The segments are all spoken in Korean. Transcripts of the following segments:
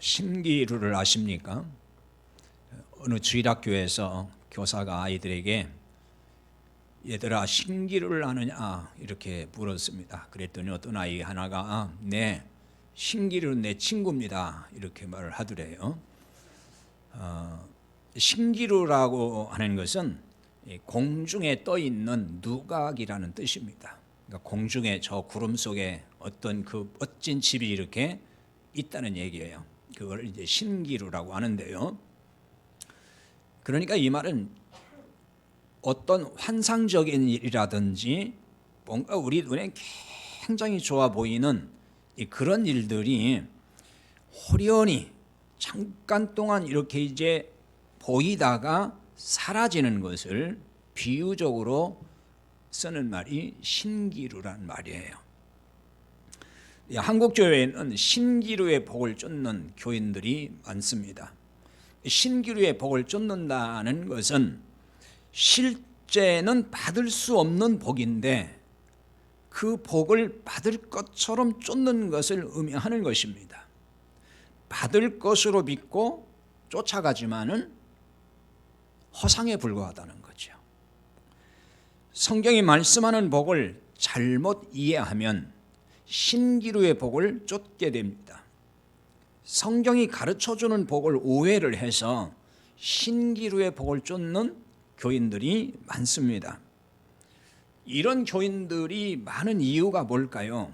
신기루를 아십니까? 어느 주일학교에서 교사가 아이들에게 얘들아 신기루를 아느냐 이렇게 물었습니다. 그랬더니 어떤 아이 하나가 네, 신기루는 내 친구입니다 이렇게 말을 하더래요. 신기루라고 하는 것은 공중에 떠 있는 누각이라는 뜻입니다. 그러니까 공중에 저 구름 속에 어떤 그 멋진 집이 이렇게 있다는 얘기예요. 그걸 이제 신기루라고 하는데요. 그러니까 이 말은 어떤 환상적인 일이라든지 뭔가 우리 눈에 굉장히 좋아 보이는 그런 일들이 호련히 잠깐 동안 이렇게 이제 보이다가 사라지는 것을 비유적으로 쓰는 말이 신기루란 말이에요. 한국교회에는 신기루의 복을 쫓는 교인들이 많습니다. 신기루의 복을 쫓는다는 것은 실제는 받을 수 없는 복인데 그 복을 받을 것처럼 쫓는 것을 의미하는 것입니다. 받을 것으로 믿고 쫓아가지만은 허상에 불과하다는 거죠. 성경이 말씀하는 복을 잘못 이해하면 신기루의 복을 쫓게 됩니다. 성경이 가르쳐주는 복을 오해를 해서 신기루의 복을 쫓는 교인들이 많습니다. 이런 교인들이 많은 이유가 뭘까요?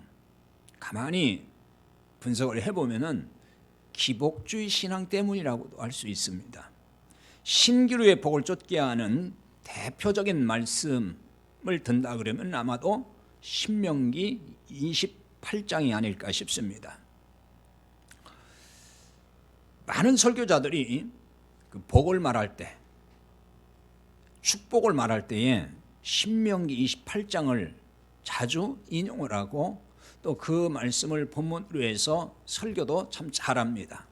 가만히 분석을 해보면 기복주의 신앙 때문이라고도 할 수 있습니다. 신기루의 복을 쫓게 하는 대표적인 말씀을 든다 그러면 아마도 신명기 28장이 아닐까 싶습니다. 많은 설교자들이 그 복을 말할 때, 축복을 말할 때에 신명기 28장을 자주 인용을 하고 또 그 말씀을 본문으로 해서 설교도 참 잘합니다.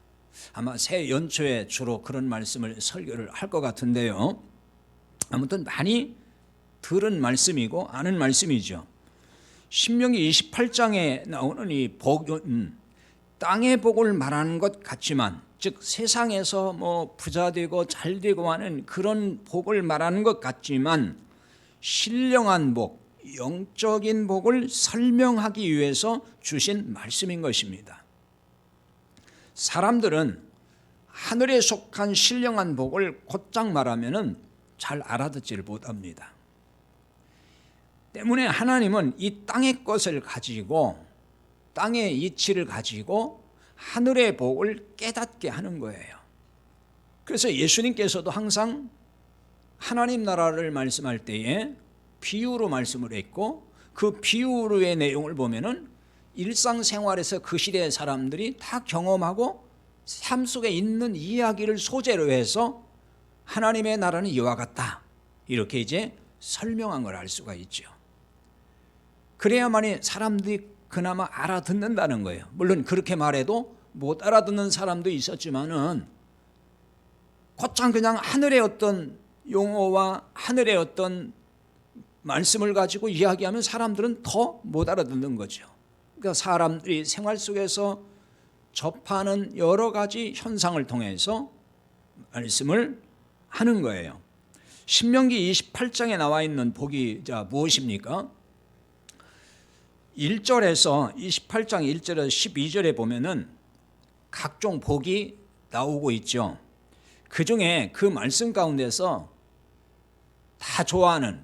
아마 새 연초에 주로 그런 말씀을 설교를 할 것 같은데요. 아무튼 많이 들은 말씀이고 아는 말씀이죠. 신명기 28장에 나오는 이 복은 땅의 복을 말하는 것 같지만, 즉 세상에서 뭐 부자 되고 잘 되고 하는 그런 복을 말하는 것 같지만 신령한 복, 영적인 복을 설명하기 위해서 주신 말씀인 것입니다. 사람들은 하늘에 속한 신령한 복을 곧장 말하면은 잘 알아듣지를 못합니다. 때문에 하나님은 이 땅의 것을 가지고, 땅의 이치를 가지고 하늘의 복을 깨닫게 하는 거예요. 그래서 예수님께서도 항상 하나님 나라를 말씀할 때에 비유로 말씀을 했고, 그 비유의 내용을 보면은 일상생활에서 그 시대의 사람들이 다 경험하고 삶 속에 있는 이야기를 소재로 해서 하나님의 나라는 이와 같다 이렇게 이제 설명한 걸 알 수가 있죠. 그래야만이 사람들이 그나마 알아듣는다는 거예요. 물론 그렇게 말해도 못 알아듣는 사람도 있었지만은 곧장 그냥 하늘의 어떤 용어와 하늘의 어떤 말씀을 가지고 이야기하면 사람들은 더 못 알아듣는 거죠. 그러니까 사람들이 생활 속에서 접하는 여러 가지 현상을 통해서 말씀을 하는 거예요. 신명기 28장에 나와 있는 복이 무엇입니까? 1절에서 28장 1절에서 12절에 보면은 각종 복이 나오고 있죠. 그 중에 그 말씀 가운데서 다 좋아하는,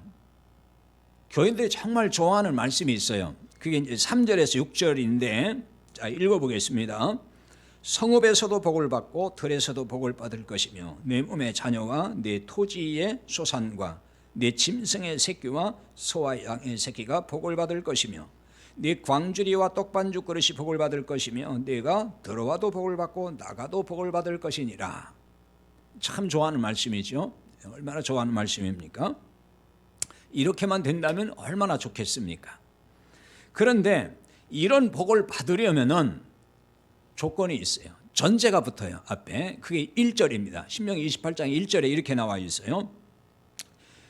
교인들이 정말 좋아하는 말씀이 있어요. 그게 이제 3절에서 6절인데, 자, 읽어보겠습니다. 성읍에서도 복을 받고 들에서도 복을 받을 것이며 내 몸의 자녀와 내 토지의 소산과 내 짐승의 새끼와 소와 양의 새끼가 복을 받을 것이며 네 광주리와 떡반죽 그릇이 복을 받을 것이며 네가 들어와도 복을 받고 나가도 복을 받을 것이니라. 참 좋아하는 말씀이죠. 얼마나 좋아하는 말씀입니까? 이렇게만 된다면 얼마나 좋겠습니까? 그런데 이런 복을 받으려면은 조건이 있어요. 전제가 붙어요. 앞에 그게 1절입니다. 신명기 28장 1절에 이렇게 나와 있어요.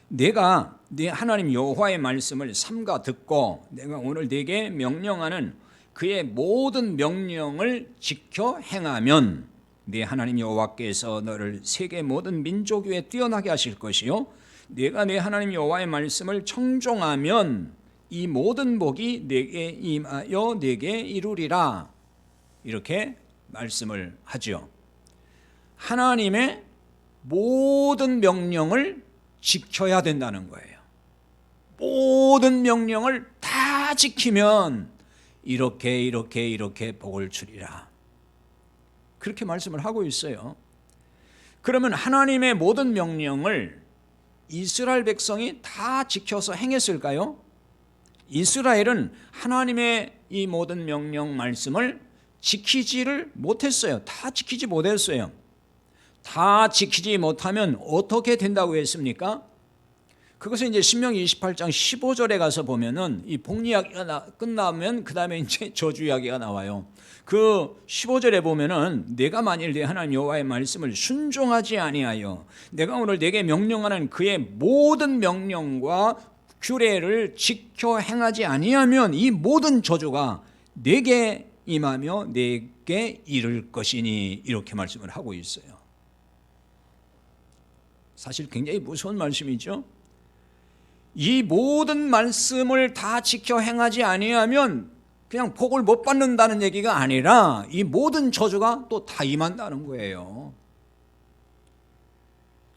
내가 네 하나님 여호와의 말씀을 삼가 듣고 내가 오늘 네게 명령하는 그의 모든 명령을 지켜 행하면 네 하나님 여호와께서 너를 세계 모든 민족 위에 뛰어나게 하실 것이요 네가 네 하나님 여호와의 말씀을 청종하면 이 모든 복이 네게 임하여 네게 이루리라. 이렇게 말씀을 하죠. 하나님의 모든 명령을 지켜야 된다는 거예요. 모든 명령을 다 지키면 이렇게 복을 주리라. 그렇게 말씀을 하고 있어요. 그러면 하나님의 모든 명령을 이스라엘 백성이 다 지켜서 행했을까요? 이스라엘은 하나님의 이 모든 명령 말씀을 지키지를 못했어요. 다 지키지 못했어요. 다 지키지 못하면 어떻게 된다고 했습니까? 그것은 이제 신명기 28장 15절에 가서 보면은 이 복 이야기가 끝나면 그 다음에 이제 저주 이야기가 나와요. 그 15절에 보면은 내가 만일 내 하나님 여호와의 말씀을 순종하지 아니하여 내가 오늘 내게 명령하는 그의 모든 명령과 규례를 지켜 행하지 아니하면 이 모든 저주가 내게 임하며 내게 이를 것이니 이렇게 말씀을 하고 있어요. 사실 굉장히 무서운 말씀이죠. 이 모든 말씀을 다 지켜 행하지 아니하면 그냥 복을 못 받는다는 얘기가 아니라 이 모든 저주가 또 다 임한다는 거예요.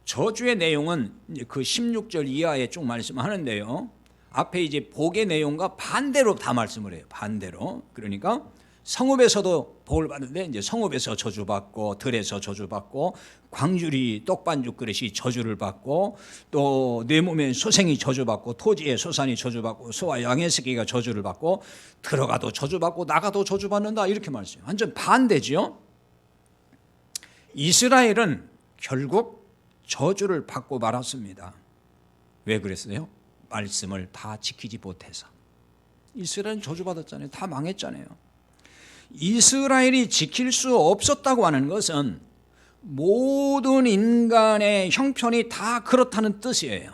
저주의 내용은 그 16절 이하에 쭉 말씀하는데요. 앞에 이제 복의 내용과 반대로 다 말씀을 해요. 반대로. 그러니까 성읍에서도 복을 받는데 이제 성읍에서 저주받고 들에서 저주받고 광주리 떡반죽 그릇이 저주를 받고 또 내 몸에 소생이 저주받고 토지에 소산이 저주받고 소와 양의 새끼가 저주를 받고 들어가도 저주받고 나가도 저주받는다 이렇게 말씀해요. 완전 반대지요. 이스라엘은 결국 저주를 받고 말았습니다. 왜 그랬어요? 말씀을 다 지키지 못해서. 이스라엘은 저주받았잖아요. 다 망했잖아요. 이스라엘이 지킬 수 없었다고 하는 것은 모든 인간의 형편이 다 그렇다는 뜻이에요.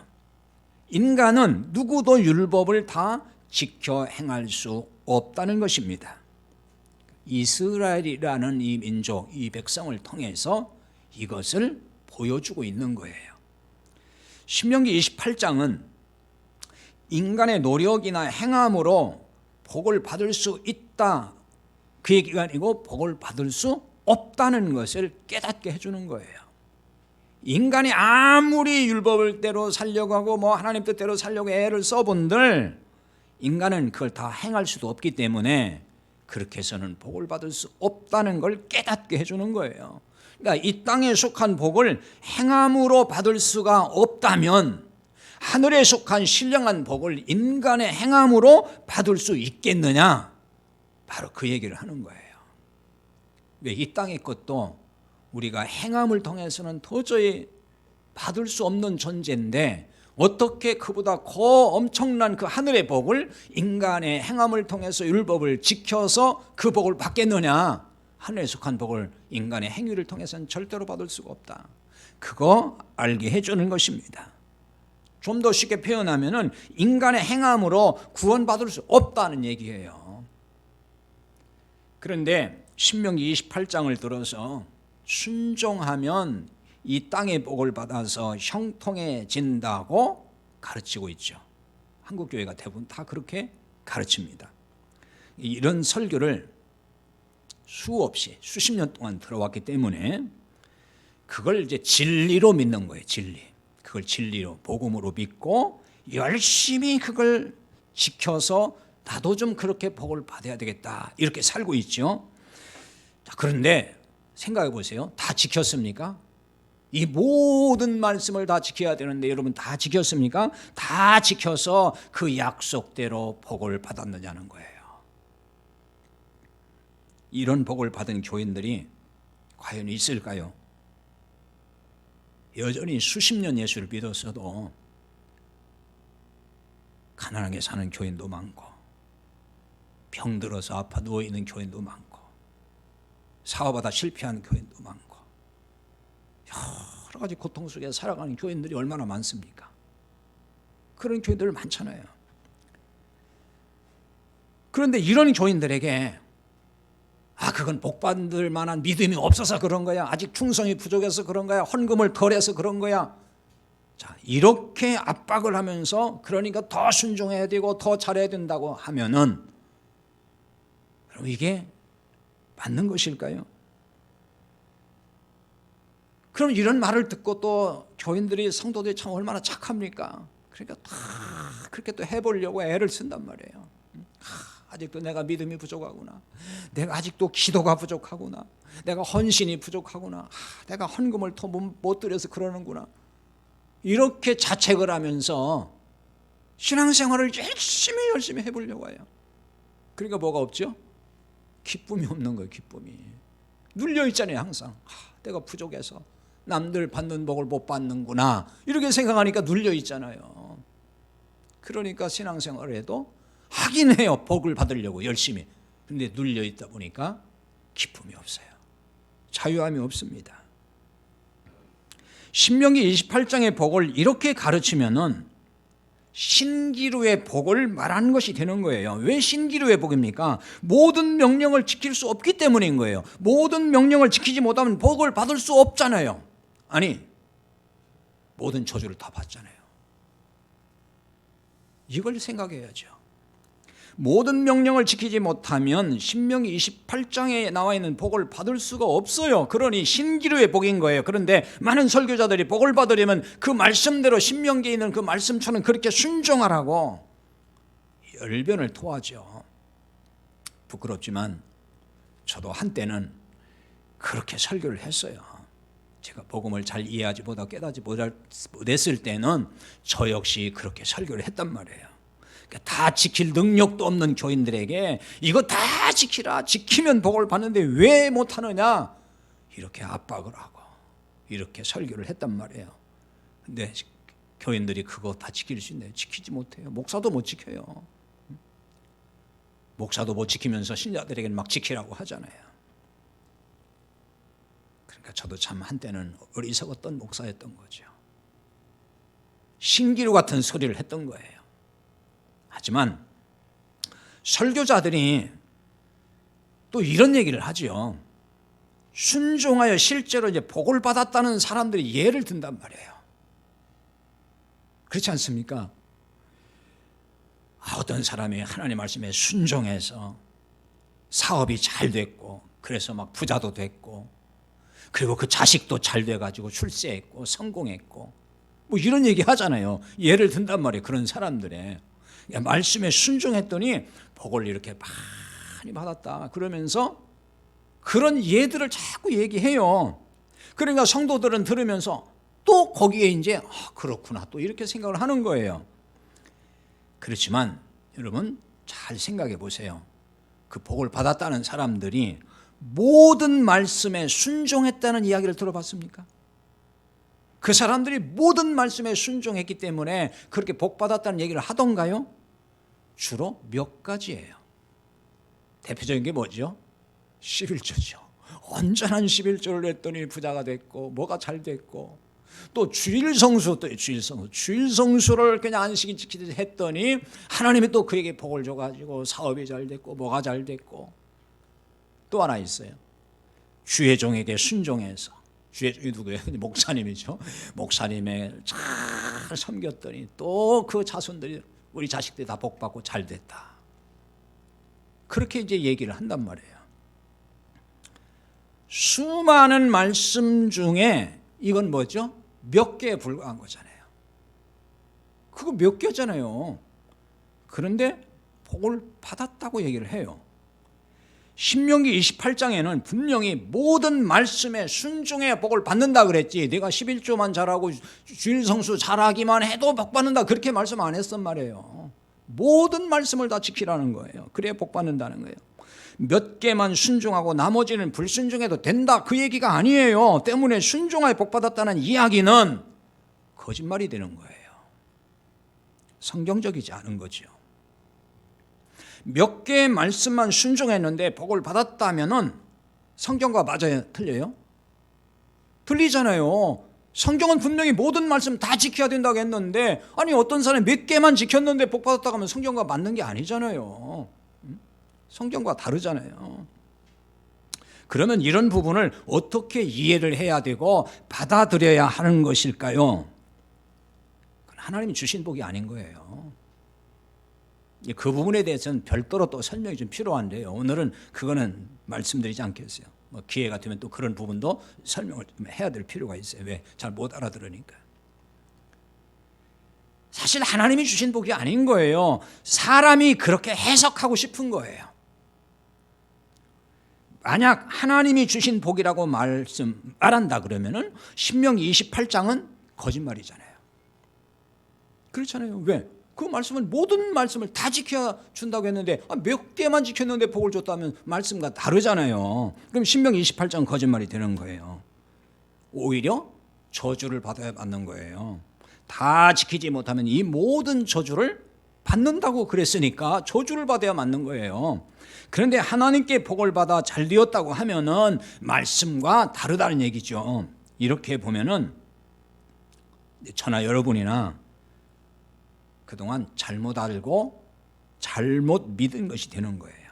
인간은 누구도 율법을 다 지켜 행할 수 없다는 것입니다. 이스라엘이라는 이 민족, 이 백성을 통해서 이것을 보여주고 있는 거예요. 신명기 28장은 인간의 노력이나 행함으로 복을 받을 수 있다 그 얘기가 아니고 복을 받을 수 없다는 것을 깨닫게 해주는 거예요. 인간이 아무리 율법을 대로 살려고 하고 뭐 하나님 뜻대로 살려고 애를 써본들 인간은 그걸 다 행할 수도 없기 때문에 그렇게 해서는 복을 받을 수 없다는 걸 깨닫게 해주는 거예요. 그러니까 이 땅에 속한 복을 행함으로 받을 수가 없다면 하늘에 속한 신령한 복을 인간의 행함으로 받을 수 있겠느냐? 바로 그 얘기를 하는 거예요. 왜 이 땅의 것도 우리가 행함을 통해서는 도저히 받을 수 없는 존재인데 어떻게 그보다 더 엄청난 그 하늘의 복을 인간의 행함을 통해서 율법을 지켜서 그 복을 받겠느냐? 하늘에 속한 복을 인간의 행위를 통해서는 절대로 받을 수가 없다. 그거 알게 해주는 것입니다. 좀 더 쉽게 표현하면은 인간의 행함으로 구원받을 수 없다는 얘기예요. 그런데 신명기 28장을 들어서 순종하면 이 땅의 복을 받아서 형통해진다고 가르치고 있죠. 한국교회가 대부분 다 그렇게 가르칩니다. 이런 설교를 수없이 수십 년 동안 들어왔기 때문에 그걸 이제 진리로 믿는 거예요. 진리. 그걸 진리로 복음으로 믿고 열심히 그걸 지켜서 나도 좀 그렇게 복을 받아야 되겠다 이렇게 살고 있죠. 그런데 생각해 보세요. 다 지켰습니까? 이 모든 말씀을 다 지켜야 되는데 여러분 다 지켰습니까? 다 지켜서 그 약속대로 복을 받았느냐는 거예요. 이런 복을 받은 교인들이 과연 있을까요? 여전히 수십 년 예수를 믿었어도 가난하게 사는 교인도 많고 병들어서 아파 누워있는 교인도 많고 사업하다 실패한 교인도 많고 여러 가지 고통 속에 살아가는 교인들이 얼마나 많습니까? 그런 교인들 많잖아요. 그런데 이런 교인들에게 그건 복받을 만한 믿음이 없어서 그런 거야. 아직 충성이 부족해서 그런 거야. 헌금을 덜해서 그런 거야. 자, 이렇게 압박을 하면서 그러니까 더 순종해야 되고 더 잘해야 된다고 하면은 그럼 이게 맞는 것일까요? 그럼 이런 말을 듣고 또 교인들이 성도들이 참 얼마나 착합니까? 그러니까 다 그렇게 또 해보려고 애를 쓴단 말이에요. 아직도 내가 믿음이 부족하구나. 내가 아직도 기도가 부족하구나. 내가 헌신이 부족하구나. 내가 헌금을 더 못 드려서 그러는구나. 이렇게 자책을 하면서 신앙생활을 열심히 해보려고 해요. 그러니까 뭐가 없죠? 기쁨이 없는 거예요. 기쁨이 눌려있잖아요. 항상 내가 부족해서 남들 받는 복을 못 받는구나 이렇게 생각하니까 눌려있잖아요. 그러니까 신앙생활을 해도 하긴 해요. 복을 받으려고 열심히. 근데 눌려있다 보니까 기쁨이 없어요. 자유함이 없습니다. 신명기 28장의 복을 이렇게 가르치면은 신기루의 복을 말하는 것이 되는 거예요. 왜 신기루의 복입니까? 모든 명령을 지킬 수 없기 때문인 거예요. 모든 명령을 지키지 못하면 복을 받을 수 없잖아요. 아니, 모든 저주를 다 받잖아요. 이걸 생각해야죠. 모든 명령을 지키지 못하면 신명기 28장에 나와 있는 복을 받을 수가 없어요. 그러니 신기루의 복인 거예요. 그런데 많은 설교자들이 복을 받으려면 그 말씀대로 신명기에 있는 그 말씀처럼 그렇게 순종하라고 열변을 토하죠. 부끄럽지만 저도 한때는 그렇게 설교를 했어요. 제가 복음을 잘 이해하지 못하고 깨닫지 못했을 때는 저 역시 그렇게 설교를 했단 말이에요. 다 지킬 능력도 없는 교인들에게 이거 다 지키라, 지키면 복을 받는데 왜 못하느냐 이렇게 압박을 하고 이렇게 설교를 했단 말이에요. 근데 교인들이 그거 다 지킬 수 있나요? 지키지 못해요. 목사도 못 지켜요. 목사도 못 지키면서 신자들에게는 막 지키라고 하잖아요. 그러니까 저도 참 한때는 어리석었던 목사였던 거죠. 신기루 같은 소리를 했던 거예요. 하지만 설교자들이 또 이런 얘기를 하죠. 순종하여 실제로 이제 복을 받았다는 사람들이 예를 든단 말이에요. 그렇지 않습니까? 어떤 사람이 하나님 말씀에 순종해서 사업이 잘 됐고 그래서 막 부자도 됐고 그리고 그 자식도 잘 돼가지고 출세했고 성공했고 뭐 이런 얘기 하잖아요. 예를 든단 말이에요. 그런 사람들의 말씀에 순종했더니 복을 이렇게 많이 받았다 그러면서 그런 예들을 자꾸 얘기해요. 그러니까 성도들은 들으면서 또 거기에 이제 그렇구나 또 이렇게 생각을 하는 거예요. 그렇지만 여러분 잘 생각해 보세요. 그 복을 받았다는 사람들이 모든 말씀에 순종했다는 이야기를 들어봤습니까? 그 사람들이 모든 말씀에 순종했기 때문에 그렇게 복 받았다는 얘기를 하던가요? 주로 몇 가지예요. 대표적인 게 뭐죠? 11조죠. 온전한 11조를 했더니 부자가 됐고 뭐가 잘 됐고 또 주일성수 또 주일성수를 그냥 안식일 지키듯이 했더니 하나님이 또 그에게 복을 줘가지고 사업이 잘 됐고 뭐가 잘 됐고 또 하나 있어요. 주의 종에게 순종해서 주의 종이 누구예요? 목사님이죠. 목사님에 잘 섬겼더니 또 그 자손들이 우리 자식들이 다 복받고 잘 됐다. 그렇게 이제 얘기를 한단 말이에요. 수많은 말씀 중에 이건 뭐죠? 몇 개에 불과한 거잖아요. 그거 몇 개잖아요. 그런데 복을 받았다고 얘기를 해요. 신명기 28장에는 분명히 모든 말씀에 순종해야 복을 받는다 그랬지 내가 11조만 잘하고 주일성수 잘하기만 해도 복 받는다 그렇게 말씀 안 했단 말이에요. 모든 말씀을 다 지키라는 거예요. 그래야 복 받는다는 거예요. 몇 개만 순종하고 나머지는 불순종해도 된다 그 얘기가 아니에요. 때문에 순종하여 복 받았다는 이야기는 거짓말이 되는 거예요. 성경적이지 않은 거죠. 몇 개의 말씀만 순종했는데 복을 받았다면은 성경과 맞아요? 틀려요? 틀리잖아요. 성경은 분명히 모든 말씀 다 지켜야 된다고 했는데 아니 어떤 사람이 몇 개만 지켰는데 복 받았다고 하면 성경과 맞는 게 아니잖아요. 성경과 다르잖아요. 그러면 이런 부분을 어떻게 이해를 해야 되고 받아들여야 하는 것일까요? 하나님이 주신 복이 아닌 거예요. 그 부분에 대해서는 별도로 또 설명이 좀 필요한데요. 오늘은 그거는 말씀드리지 않겠어요. 기회가 되면 또 그런 부분도 설명을 좀 해야 될 필요가 있어요. 왜? 잘 못 알아들으니까. 사실 하나님이 주신 복이 아닌 거예요. 사람이 그렇게 해석하고 싶은 거예요. 만약 하나님이 주신 복이라고 말한다 그러면은 신명기 28장은 거짓말이잖아요. 그렇잖아요. 왜? 그 말씀을 모든 말씀을 다 지켜준다고 했는데 몇 개만 지켰는데 복을 줬다면 말씀과 다르잖아요. 그럼 신명기 28장은 거짓말이 되는 거예요. 오히려 저주를 받아야 맞는 거예요. 다 지키지 못하면 이 모든 저주를 받는다고 그랬으니까 저주를 받아야 맞는 거예요. 그런데 하나님께 복을 받아 잘 되었다고 하면은 말씀과 다르다는 얘기죠. 이렇게 보면은 저나 여러분이나 그동안 잘못 알고 잘못 믿은 것이 되는 거예요.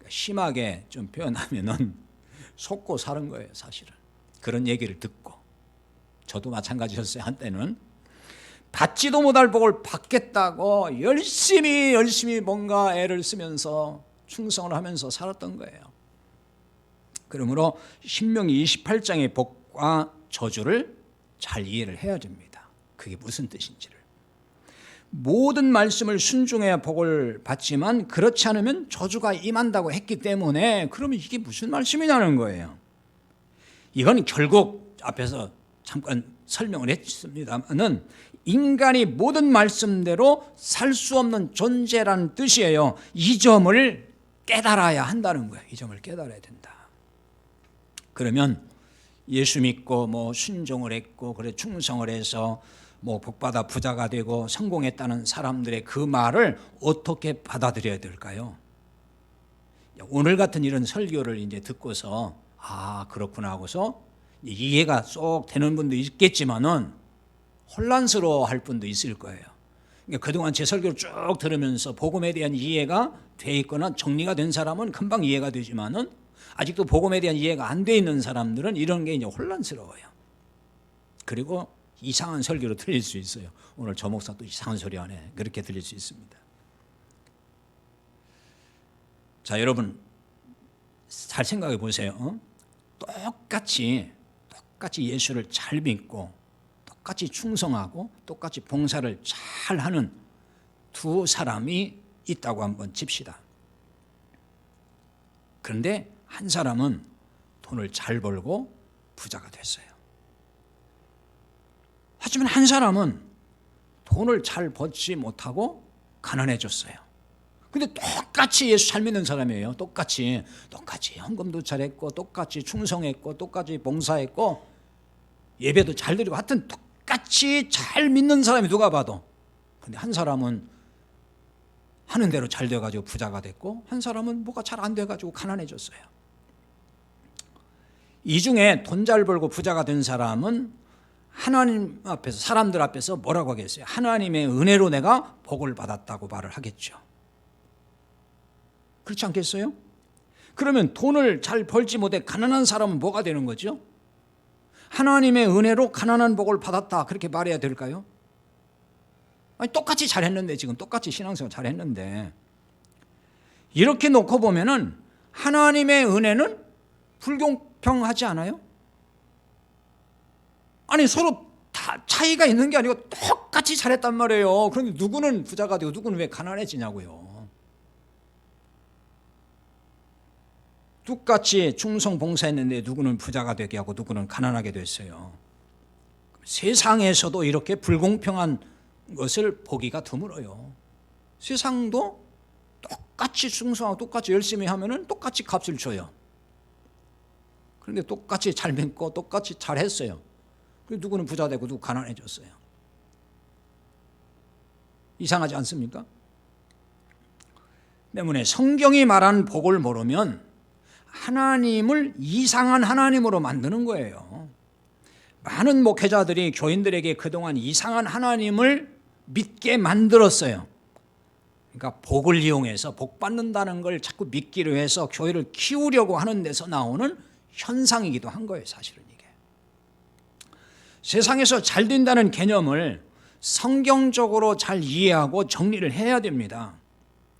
심하게 좀 표현하면은 속고 사는 거예요, 사실은. 그런 얘기를 듣고. 저도 마찬가지였어요, 한때는. 받지도 못할 복을 받겠다고 열심히 뭔가 애를 쓰면서 충성을 하면서 살았던 거예요. 그러므로 신명기 28장의 복과 저주를 잘 이해를 해야 됩니다. 그게 무슨 뜻인지를. 모든 말씀을 순종해야 복을 받지만 그렇지 않으면 저주가 임한다고 했기 때문에 그러면 이게 무슨 말씀이냐는 거예요. 이건 결국 앞에서 잠깐 설명을 했습니다만은 인간이 모든 말씀대로 살 수 없는 존재라는 뜻이에요. 이 점을 깨달아야 한다는 거예요. 이 점을 깨달아야 된다. 그러면 예수 믿고 순종을 했고 그래 충성을 해서 복받아 부자가 되고 성공했다는 사람들의 그 말을 어떻게 받아들여야 될까요? 오늘 같은 이런 설교를 이제 듣고서 그렇구나 하고서 이해가 쏙 되는 분도 있겠지만은 혼란스러워할 분도 있을 거예요. 그러니까 그동안 제 설교를 쭉 들으면서 복음에 대한 이해가 돼 있거나 정리가 된 사람은 금방 이해가 되지만은 아직도 복음에 대한 이해가 안 돼 있는 사람들은 이런 게 이제 혼란스러워요. 그리고 이상한 설교로 들릴 수 있어요. 오늘 저 목사도 이상한 소리 하네. 그렇게 들릴 수 있습니다. 자, 여러분 잘 생각해 보세요. 똑같이 예수를 잘 믿고 똑같이 충성하고 똑같이 봉사를 잘 하는 두 사람이 있다고 한번 칩시다. 그런데 한 사람은 돈을 잘 벌고 부자가 됐어요. 하지만 한 사람은 돈을 잘 벌지 못하고 가난해졌어요. 근데 똑같이 예수 잘 믿는 사람이에요. 똑같이 헌금도 잘했고 똑같이 충성했고 똑같이 봉사했고 예배도 잘 드리고 하여튼 똑같이 잘 믿는 사람이 누가 봐도. 근데 한 사람은 하는 대로 잘 돼가지고 부자가 됐고 한 사람은 뭐가 잘 안 돼가지고 가난해졌어요. 이 중에 돈 잘 벌고 부자가 된 사람은 하나님 앞에서 사람들 앞에서 뭐라고 하겠어요? 하나님의 은혜로 내가 복을 받았다고 말을 하겠죠. 그렇지 않겠어요? 그러면 돈을 잘 벌지 못해 가난한 사람은 뭐가 되는 거죠? 하나님의 은혜로 가난한 복을 받았다 그렇게 말해야 될까요? 아니, 똑같이 잘했는데 지금 똑같이 신앙생활 잘했는데 이렇게 놓고 보면은 하나님의 은혜는 불공평하지 않아요? 아니 서로 다 차이가 있는 게 아니고 똑같이 잘했단 말이에요. 그런데 누구는 부자가 되고 누구는 왜 가난해지냐고요. 똑같이 충성 봉사했는데 누구는 부자가 되게 하고 누구는 가난하게 됐어요. 세상에서도 이렇게 불공평한 것을 보기가 드물어요. 세상도 똑같이 충성하고 똑같이 열심히 하면은 똑같이 값을 줘요. 그런데 똑같이 잘 믿고 똑같이 잘했어요. 누구는 부자 되고 누구 가난해졌어요. 이상하지 않습니까? 때문에 성경이 말한 복을 모르면 하나님을 이상한 하나님으로 만드는 거예요. 많은 목회자들이 교인들에게 그동안 이상한 하나님을 믿게 만들었어요. 그러니까 복을 이용해서 복 받는다는 걸 자꾸 믿기로 해서 교회를 키우려고 하는 데서 나오는 현상이기도 한 거예요. 사실은 이게 세상에서 잘 된다는 개념을 성경적으로 잘 이해하고 정리를 해야 됩니다.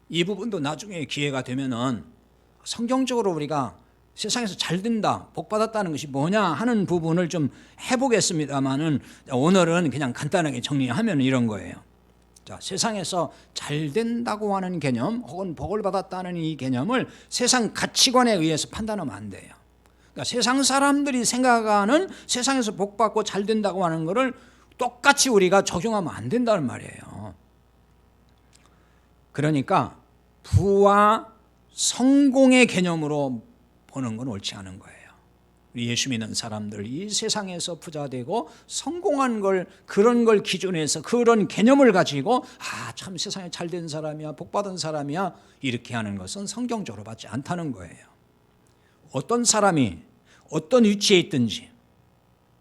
이 부분도 나중에 기회가 되면은 성경적으로 우리가 세상에서 잘 된다, 복 받았다는 것이 뭐냐 하는 부분을 좀 해보겠습니다만은 오늘은 그냥 간단하게 정리하면 이런 거예요. 자, 세상에서 잘 된다고 하는 개념 혹은 복을 받았다는 이 개념을 세상 가치관에 의해서 판단하면 안 돼요. 그러니까 세상 사람들이 생각하는 세상에서 복 받고 잘 된다고 하는 것을 똑같이 우리가 적용하면 안 된다는 말이에요. 그러니까 부와 성공의 개념으로 보는 건 옳지 않은 거예요. 우리 예수 믿는 사람들 이 세상에서 부자 되고 성공한 걸 그런 걸 기준해서 그런 개념을 가지고 참 세상에 잘 된 사람이야 복 받은 사람이야 이렇게 하는 것은 성경적으로 맞지 않다는 거예요. 어떤 사람이 어떤 위치에 있든지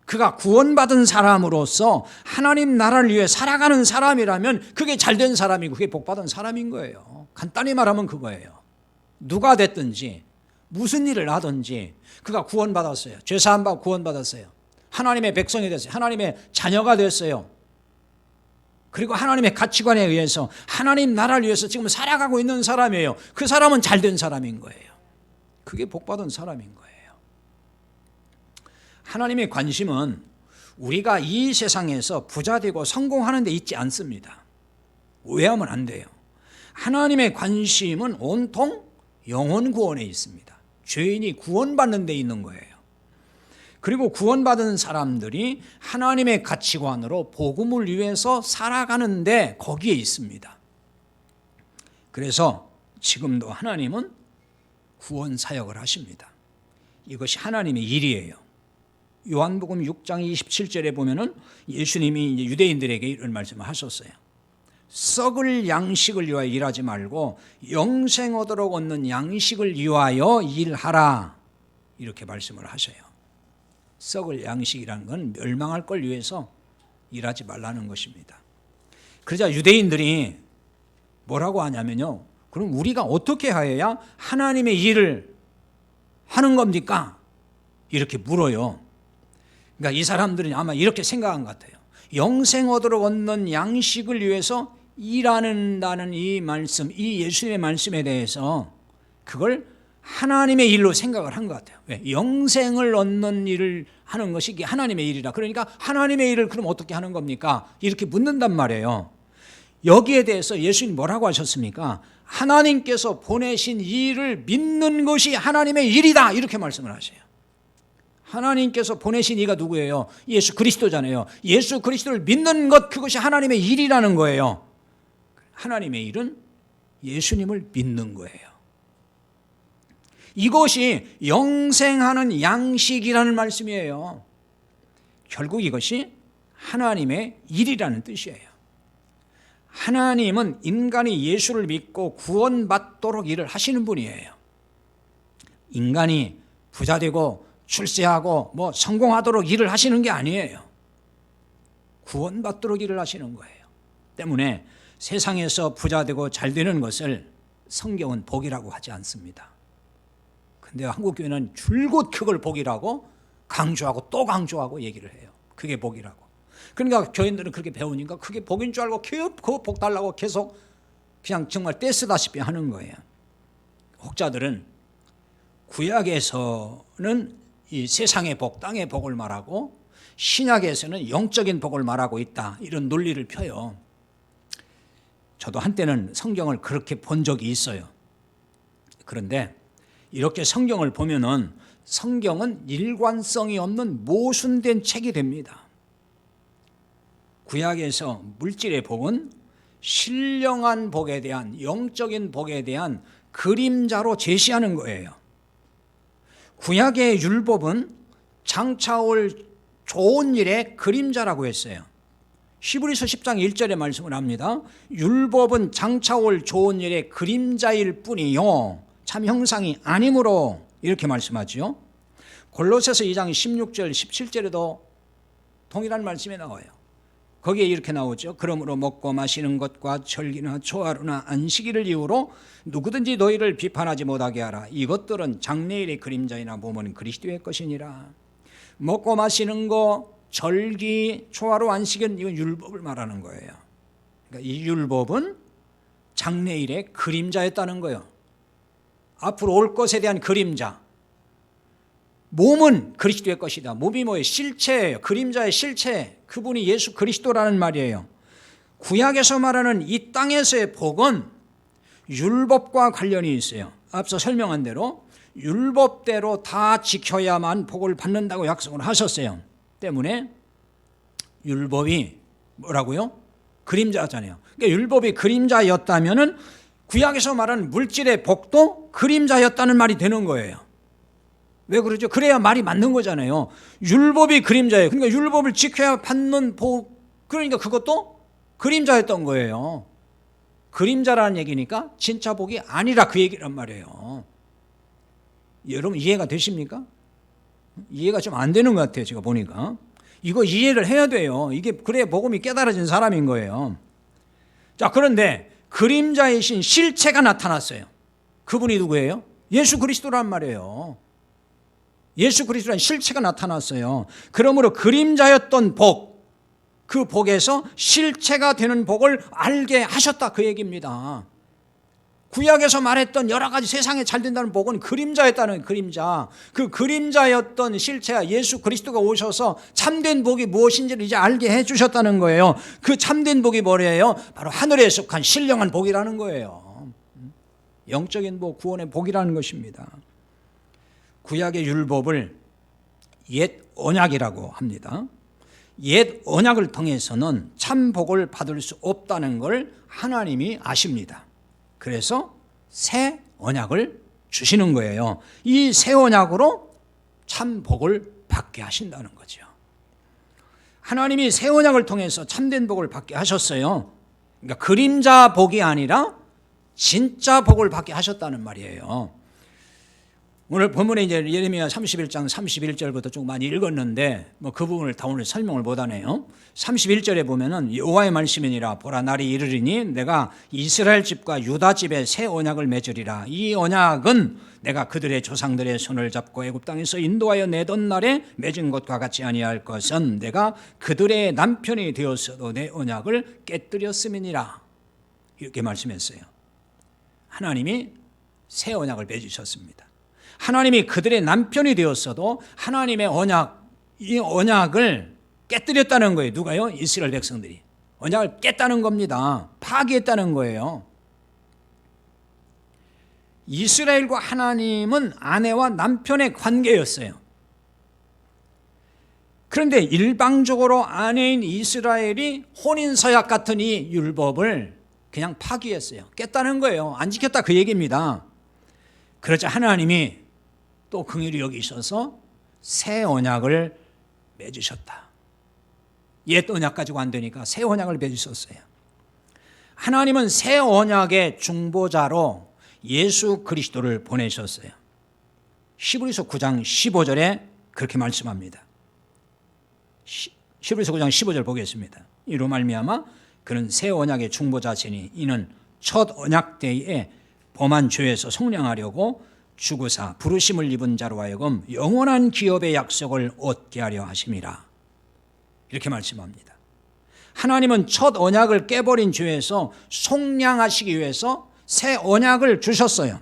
그가 구원받은 사람으로서 하나님 나라를 위해 살아가는 사람이라면 그게 잘된 사람이고 그게 복받은 사람인 거예요. 간단히 말하면 그거예요. 누가 됐든지 무슨 일을 하든지 그가 구원받았어요. 죄사함 받고 구원받았어요. 하나님의 백성이 됐어요. 하나님의 자녀가 됐어요. 그리고 하나님의 가치관에 의해서 하나님 나라를 위해서 지금 살아가고 있는 사람이에요. 그 사람은 잘된 사람인 거예요. 그게 복받은 사람인 거예요. 하나님의 관심은 우리가 이 세상에서 부자 되고 성공하는 데 있지 않습니다. 오해하면 안 돼요. 하나님의 관심은 온통 영혼 구원에 있습니다. 죄인이 구원받는 데 있는 거예요. 그리고 구원받은 사람들이 하나님의 가치관으로 복음을 위해서 살아가는데 거기에 있습니다. 그래서 지금도 하나님은 구원 사역을 하십니다. 이것이 하나님의 일이에요. 요한복음 6장 27절에 보면은 예수님이 이제 유대인들에게 이런 말씀을 하셨어요. 썩을 양식을 위하여 일하지 말고 영생 얻도록 얻는 양식을 위하여 일하라 이렇게 말씀을 하셔요. 썩을 양식이라는 건 멸망할 걸 위해서 일하지 말라는 것입니다. 그러자 유대인들이 뭐라고 하냐면요, 그럼 우리가 어떻게 하여야 하나님의 일을 하는 겁니까? 이렇게 물어요. 그러니까 이 사람들은 아마 이렇게 생각한 것 같아요. 영생 얻도록 얻는 양식을 위해서 일하는다는 이 말씀, 이 예수님의 말씀에 대해서 그걸 하나님의 일로 생각을 한 것 같아요. 왜? 영생을 얻는 일을 하는 것이 하나님의 일이라. 그러니까 하나님의 일을 그럼 어떻게 하는 겁니까? 이렇게 묻는단 말이에요. 여기에 대해서 예수님 뭐라고 하셨습니까? 하나님께서 보내신 일을 믿는 것이 하나님의 일이다 이렇게 말씀을 하세요. 하나님께서 보내신 이가 누구예요? 예수 그리스도잖아요. 예수 그리스도를 믿는 것, 그것이 하나님의 일이라는 거예요. 하나님의 일은 예수님을 믿는 거예요. 이것이 영생하는 양식이라는 말씀이에요. 결국 이것이 하나님의 일이라는 뜻이에요. 하나님은 인간이 예수를 믿고 구원받도록 일을 하시는 분이에요. 인간이 부자되고 출세하고 성공하도록 일을 하시는 게 아니에요. 구원받도록 일을 하시는 거예요. 때문에 세상에서 부자되고 잘되는 것을 성경은 복이라고 하지 않습니다. 근데 한국교회는 줄곧 그걸 복이라고 강조하고 또 강조하고 얘기를 해요. 그게 복이라고. 그러니까 교인들은 그렇게 배우니까 그게 복인 줄 알고 그 복 달라고 계속 그냥 정말 떼쓰다시피 하는 거예요. 혹자들은 구약에서는 이 세상의 복, 땅의 복을 말하고 신약에서는 영적인 복을 말하고 있다, 이런 논리를 펴요. 저도 한때는 성경을 그렇게 본 적이 있어요. 그런데 이렇게 성경을 보면은 성경은 일관성이 없는 모순된 책이 됩니다. 구약에서 물질의 복은 신령한 복에 대한, 영적인 복에 대한 그림자로 제시하는 거예요. 구약의 율법은 장차올 좋은 일의 그림자라고 했어요. 히브리서 10장 1절에 말씀을 합니다. 율법은 장차올 좋은 일의 그림자일 뿐이요 참 형상이 아니므로, 이렇게 말씀하죠. 골로새서 2장 16절 17절에도 동일한 말씀이 나와요. 거기에 이렇게 나오죠. 그러므로 먹고 마시는 것과 절기나 초하루나 안식일을 이유로 누구든지 너희를 비판하지 못하게 하라. 이것들은 장래일의 그림자이나 몸은 그리스도의 것이니라. 먹고 마시는 거, 절기, 초하루, 안식은 이건 율법을 말하는 거예요. 그러니까 이 율법은 장래일의 그림자였다는 거예요. 앞으로 올 것에 대한 그림자. 몸은 그리스도의 것이다. 몸이 뭐예요? 실체예요. 그림자의 실체. 그분이 예수 그리스도라는 말이에요. 구약에서 말하는 이 땅에서의 복은 율법과 관련이 있어요. 앞서 설명한 대로 율법대로 다 지켜야만 복을 받는다고 약속을 하셨어요. 때문에 율법이 뭐라고요? 그림자잖아요. 그러니까 율법이 그림자였다면은 구약에서 말하는 물질의 복도 그림자였다는 말이 되는 거예요. 왜 그러죠? 그래야 말이 맞는 거잖아요. 율법이 그림자예요. 그러니까 율법을 지켜야 받는 복, 그러니까 그것도 그림자였던 거예요. 그림자라는 얘기니까 진짜 복이 아니라 그 얘기란 말이에요. 여러분 이해가 되십니까? 이해가 좀 안 되는 것 같아요. 제가 보니까. 이거 이해를 해야 돼요. 이게 그래야 복음이 깨달아진 사람인 거예요. 자, 그런데 그림자이신 실체가 나타났어요. 그분이 누구예요? 예수 그리스도란 말이에요. 예수 그리스도란 실체가 나타났어요. 그러므로 그림자였던 복, 그 복에서 실체가 되는 복을 알게 하셨다, 그 얘기입니다. 구약에서 말했던 여러 가지 세상에 잘 된다는 복은 그림자였다는 그림자. 그 그림자였던 실체가 예수 그리스도가 오셔서 참된 복이 무엇인지를 이제 알게 해주셨다는 거예요. 그 참된 복이 뭐래요? 바로 하늘에 속한 신령한 복이라는 거예요. 영적인 복, 구원의 복이라는 것입니다. 구약의 율법을 옛 언약이라고 합니다. 옛 언약을 통해서는 참 복을 받을 수 없다는 걸 하나님이 아십니다. 그래서 새 언약을 주시는 거예요. 이 새 언약으로 참 복을 받게 하신다는 거죠. 하나님이 새 언약을 통해서 참된 복을 받게 하셨어요. 그러니까 그림자 복이 아니라 진짜 복을 받게 하셨다는 말이에요. 오늘 본문에 이제 예레미야 31장 31절부터 좀 많이 읽었는데 그 부분을 다 오늘 설명을 못 하네요. 31절에 보면은 여호와의 말씀이니라. 보라, 날이 이르리니 내가 이스라엘 집과 유다 집에 새 언약을 맺으리라. 이 언약은 내가 그들의 조상들의 손을 잡고 애굽 땅에서 인도하여 내던 날에 맺은 것과 같이 아니할 것은 내가 그들의 남편이 되었어도 내 언약을 깨뜨렸음이니라. 이렇게 말씀했어요. 하나님이 새 언약을 맺으셨습니다. 하나님이 그들의 남편이 되었어도 하나님의 언약, 이 언약을 깨뜨렸다는 거예요. 누가요? 이스라엘 백성들이. 언약을 깼다는 겁니다. 파기했다는 거예요. 이스라엘과 하나님은 아내와 남편의 관계였어요. 그런데 일방적으로 아내인 이스라엘이 혼인서약 같은 이 율법을 그냥 파기했어요. 깼다는 거예요. 안 지켰다, 그 얘기입니다. 그러자 하나님이 또 긍휼히 여기셔서 새 언약을 맺으셨다. 옛 언약 가지고 안 되니까 새 언약을 맺으셨어요. 하나님은 새 언약의 중보자로 예수 그리스도를 보내셨어요. 히브리서 9장 15절에 그렇게 말씀합니다. 히브리서 9장 15절 보겠습니다. 이로 말미암아 그는 새 언약의 중보자시니 이는 첫 언약 때에 범한 죄에서 속량하려고 죽으사 부르심을 입은 자로 하여금 영원한 기업의 약속을 얻게 하려 하심이라. 이렇게 말씀합니다. 하나님은 첫 언약을 깨버린 죄에서 속량하시기 위해서 새 언약을 주셨어요.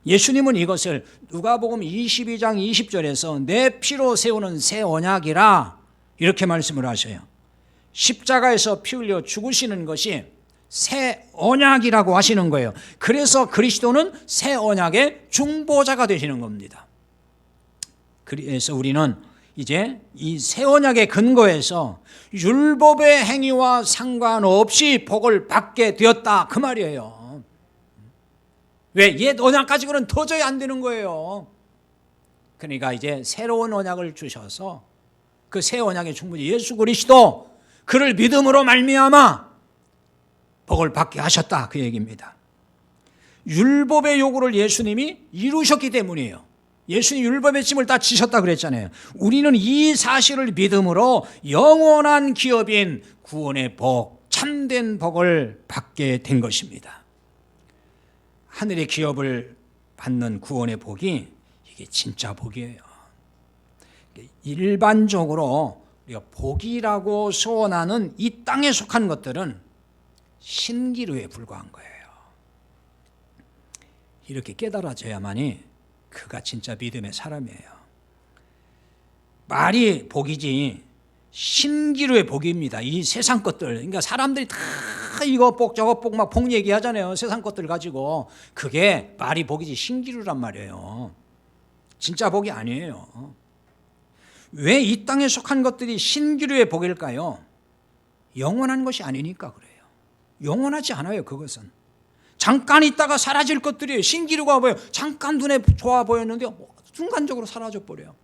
예수님은 이것을 누가복음 22장 20절에서 내 피로 세우는 새 언약이라 이렇게 말씀을 하셔요. 십자가에서 피 흘려 죽으시는 것이 새 언약이라고 하시는 거예요. 그래서 그리스도는 새 언약의 중보자가 되시는 겁니다. 그래서 우리는 이제 이 새 언약의 근거에서 율법의 행위와 상관없이 복을 받게 되었다, 그 말이에요. 왜? 옛 언약 가지고는 도저히 안 되는 거예요. 그러니까 이제 새로운 언약을 주셔서 그 새 언약의 중보자 예수 그리스도, 그를 믿음으로 말미암아 복을 받게 하셨다, 그 얘기입니다. 율법의 요구를 예수님이 이루셨기 때문이에요. 예수님 율법의 짐을 다 지셨다 그랬잖아요. 우리는 이 사실을 믿음으로 영원한 기업인 구원의 복, 참된 복을 받게 된 것입니다. 하늘의 기업을 받는 구원의 복이 이게 진짜 복이에요. 일반적으로 우리가 복이라고 소원하는 이 땅에 속한 것들은 신기루에 불과한 거예요. 이렇게 깨달아져야만이 그가 진짜 믿음의 사람이에요. 말이 복이지 신기루의 복입니다. 이 세상 것들, 그러니까 사람들이 다 이거 복 저거 복 막 복 얘기하잖아요. 세상 것들 가지고. 그게 말이 복이지 신기루란 말이에요. 진짜 복이 아니에요. 왜 이 땅에 속한 것들이 신기루의 복일까요? 영원한 것이 아니니까 그래요. 영원하지 않아요. 그것은 잠깐 있다가 사라질 것들이에요. 신기루가 뭐예요? 잠깐 눈에 좋아 보였는데 순간적으로 사라져 버려요.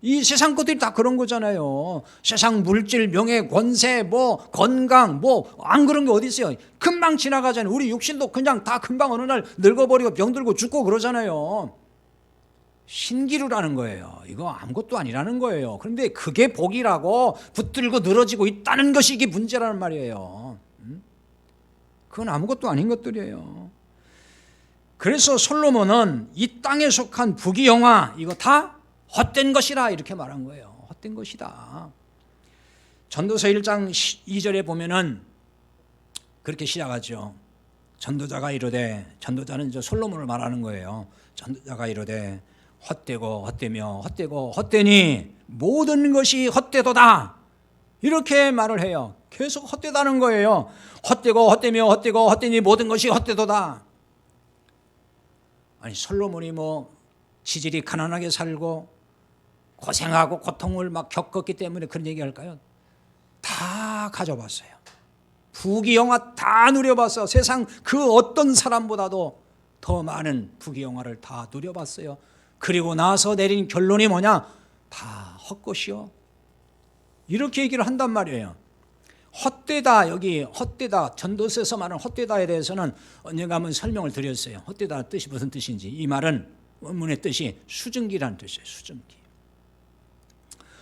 이 세상 것들이 다 그런 거잖아요. 세상 물질, 명예, 권세, 뭐 건강, 뭐 안 그런 게 어디 있어요? 금방 지나가잖아요. 우리 육신도 그냥 다 금방 어느 날 늙어버리고 병들고 죽고 그러잖아요. 신기루라는 거예요. 이거 아무것도 아니라는 거예요. 그런데 그게 복이라고 붙들고 늘어지고 있다는 것이 이게 문제라는 말이에요. 그건 아무것도 아닌 것들이에요. 그래서 솔로몬은 이 땅에 속한 부귀영화 이거 다 헛된 것이라 이렇게 말한 거예요. 헛된 것이다. 전도서 1장 2절에 보면은 그렇게 시작하죠. 전도자가 이르되, 전도자는 이제 솔로몬을 말하는 거예요. 전도자가 이르되 헛되고 헛되며 헛되고 헛되니 모든 것이 헛되도다. 이렇게 말을 해요. 계속 헛되다는 거예요. 헛되고 헛되며 헛되고 헛되니 모든 것이 헛되도다. 아니 솔로몬이 뭐 지질이 가난하게 살고 고생하고 고통을 막 겪었기 때문에 그런 얘기할까요? 다 가져봤어요. 부귀영화 다 누려봤어. 세상 그 어떤 사람보다도 더 많은 부귀영화를 다 누려봤어요. 그리고 나서 내린 결론이 뭐냐? 다 헛것이요. 이렇게 얘기를 한단 말이에요. 헛되다, 여기 헛되다, 전도서에서 말하는 헛되다에 대해서는 언젠가 한번 설명을 드렸어요. 헛되다 뜻이 무슨 뜻인지. 이 말은 원문의 뜻이 수증기라는 뜻이에요. 수증기.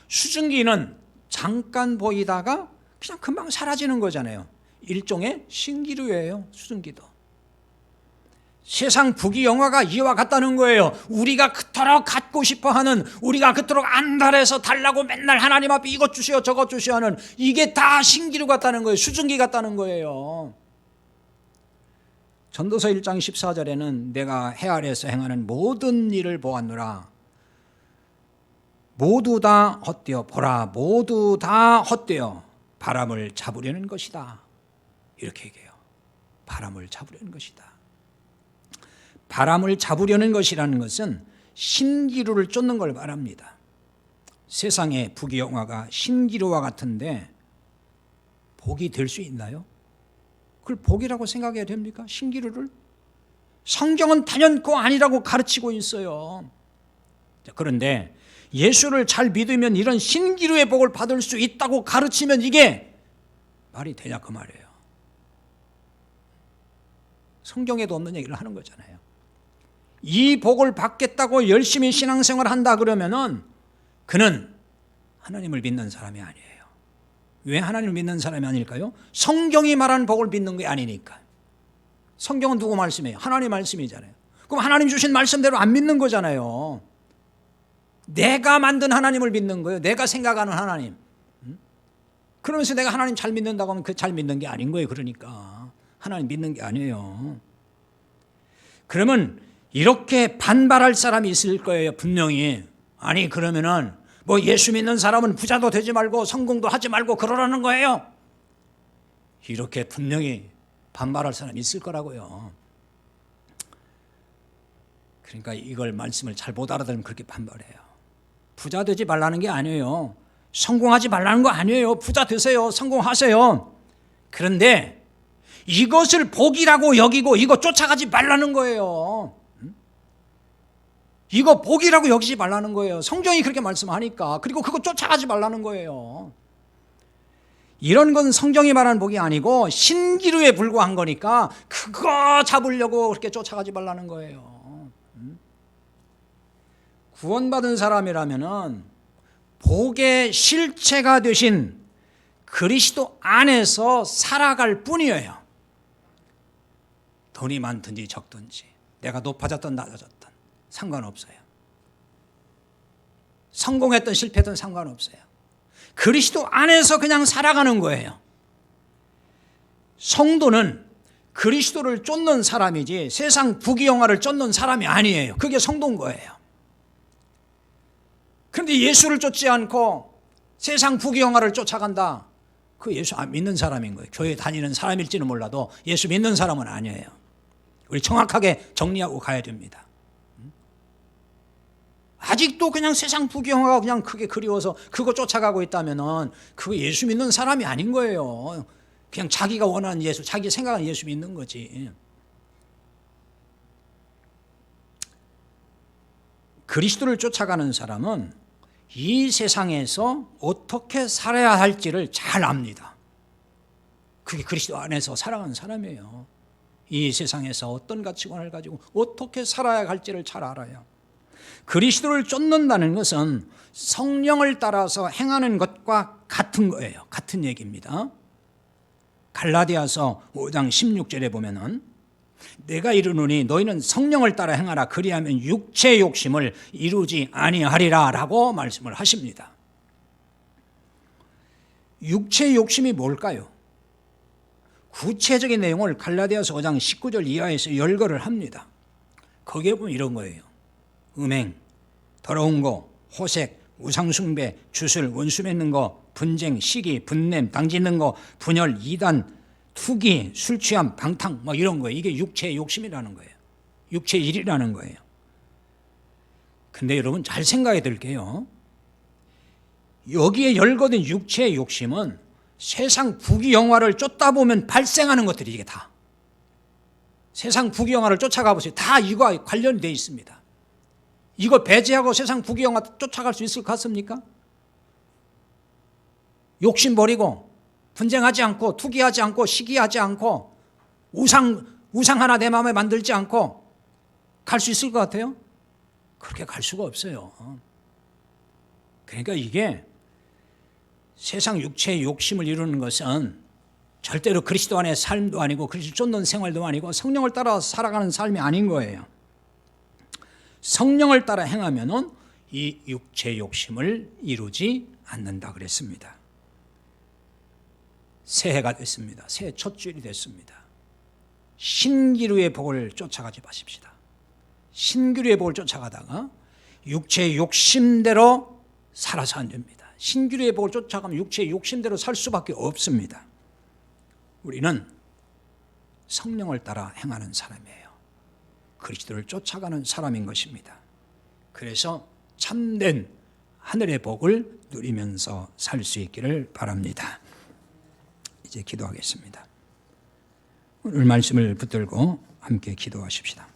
수증기는 잠깐 보이다가 그냥 금방 사라지는 거잖아요. 일종의 신기루예요. 수증기도. 세상 부귀영화가 이와 같다는 거예요. 우리가 그토록 갖고 싶어하는, 우리가 그토록 안달해서 달라고 맨날 하나님 앞에 이것 주시오 저것 주시오 하는 이게 다 신기루 같다는 거예요. 수증기 같다는 거예요. 전도서 1장 14절에는 내가 해 아래에서 행하는 모든 일을 보았노라. 모두 다 헛되어 보라. 모두 다 헛되어 바람을 잡으려는 것이다. 이렇게 얘기해요. 바람을 잡으려는 것이다. 바람을 잡으려는 것이라는 것은 신기루를 쫓는 걸 말합니다. 세상의 부귀영화가 신기루와 같은데 복이 될 수 있나요? 그걸 복이라고 생각해야 됩니까? 신기루를? 성경은 단연코 아니라고 가르치고 있어요. 그런데 예수를 잘 믿으면 이런 신기루의 복을 받을 수 있다고 가르치면 이게 말이 되냐 그 말이에요. 성경에도 없는 얘기를 하는 거잖아요. 이 복을 받겠다고 열심히 신앙생활을 한다 그러면은 그는 하나님을 믿는 사람이 아니에요. 왜 하나님을 믿는 사람이 아닐까요? 성경이 말하는 복을 믿는 게 아니니까. 성경은 누구 말씀이에요? 하나님 말씀이잖아요. 그럼 하나님 주신 말씀대로 안 믿는 거잖아요. 내가 만든 하나님을 믿는 거예요. 내가 생각하는 하나님. 그러면서 내가 하나님 잘 믿는다고 하면 그 잘 믿는 게 아닌 거예요. 그러니까 하나님 믿는 게 아니에요. 그러면 이렇게 반발할 사람이 있을 거예요. 분명히. 아니 그러면은 뭐 예수 믿는 사람은 부자도 되지 말고 성공도 하지 말고 그러라는 거예요. 이렇게 분명히 반발할 사람이 있을 거라고요. 그러니까 이걸 말씀을 잘 못 알아들으면 그렇게 반발해요. 부자 되지 말라는 게 아니에요. 성공하지 말라는 거 아니에요. 부자 되세요. 성공하세요. 그런데 이것을 복이라고 여기고 이거 쫓아가지 말라는 거예요. 이거 복이라고 여기지 말라는 거예요. 성경이 그렇게 말씀하니까. 그리고 그거 쫓아가지 말라는 거예요. 이런 건 성경이 말하는 복이 아니고 신기루에 불과한 거니까 그거 잡으려고 그렇게 쫓아가지 말라는 거예요. 구원받은 사람이라면은 복의 실체가 되신 그리스도 안에서 살아갈 뿐이에요. 돈이 많든지 적든지, 내가 높아졌든 낮아졌든 상관없어요. 성공했든 실패했든 상관없어요. 그리스도 안에서 그냥 살아가는 거예요. 성도는 그리스도를 쫓는 사람이지 세상 부귀영화를 쫓는 사람이 아니에요. 그게 성도인 거예요. 그런데 예수를 쫓지 않고 세상 부귀영화를 쫓아간다. 그 예수 안 믿는 사람인 거예요. 교회 다니는 사람일지는 몰라도 예수 믿는 사람은 아니에요. 우리 정확하게 정리하고 가야 됩니다. 아직도 그냥 세상 부귀영화가 그냥 그게 그리워서 그거 쫓아가고 있다면은 그거 예수 믿는 사람이 아닌 거예요. 그냥 자기가 원하는 예수, 자기 생각하는 예수 믿는 거지. 그리스도를 쫓아가는 사람은 이 세상에서 어떻게 살아야 할지를 잘 압니다. 그게 그리스도 안에서 살아가는 사람이에요. 이 세상에서 어떤 가치관을 가지고 어떻게 살아야 할지를 잘 알아요. 그리스도를 쫓는다는 것은 성령을 따라서 행하는 것과 같은 거예요. 같은 얘기입니다. 갈라디아서 5장 16절에 보면은 내가 이르노니 너희는 성령을 따라 행하라 그리하면 육체의 욕심을 이루지 아니하리라 라고 말씀을 하십니다. 육체의 욕심이 뭘까요? 구체적인 내용을 갈라디아서 5장 19절 이하에서 열거를 합니다. 거기에 보면 이런 거예요. 음행, 더러운 거, 호색, 우상숭배, 주술, 원수 맺는 거, 분쟁, 시기, 분냄, 당짓는 거, 분열, 이단, 투기, 술 취함, 방탕 뭐 이런 거예요. 이게 육체의 욕심이라는 거예요. 육체의 일이라는 거예요. 근데 여러분 잘 생각해 드릴게요. 여기에 열거된 육체의 욕심은 세상 부귀영화를 쫓다 보면 발생하는 것들이 이게 다. 세상 부귀영화를 쫓아가 보세요. 다 이거와 관련이 되어 있습니다. 이거 배제하고 세상 부귀영화 쫓아갈 수 있을 것 같습니까? 욕심 버리고 분쟁하지 않고 투기하지 않고 시기하지 않고 우상 하나 내 마음에 만들지 않고 갈 수 있을 것 같아요? 그렇게 갈 수가 없어요. 그러니까 이게 세상 육체의 욕심을 이루는 것은 절대로 그리스도 안의 삶도 아니고 그리스도 쫓는 생활도 아니고 성령을 따라 살아가는 삶이 아닌 거예요. 성령을 따라 행하면은 이 육체의 욕심을 이루지 않는다 그랬습니다. 새해가 됐습니다. 새해 첫 주일이 됐습니다. 신기루의 복을 쫓아가지 마십시다. 신기루의 복을 쫓아가다가 육체의 욕심대로 살아서 안 됩니다. 신기루의 복을 쫓아가면 육체의 욕심대로 살 수밖에 없습니다. 우리는 성령을 따라 행하는 사람이에요. 그리스도를 쫓아가는 사람인 것입니다. 그래서 참된 하늘의 복을 누리면서 살 수 있기를 바랍니다. 이제 기도하겠습니다. 오늘 말씀을 붙들고 함께 기도하십시다.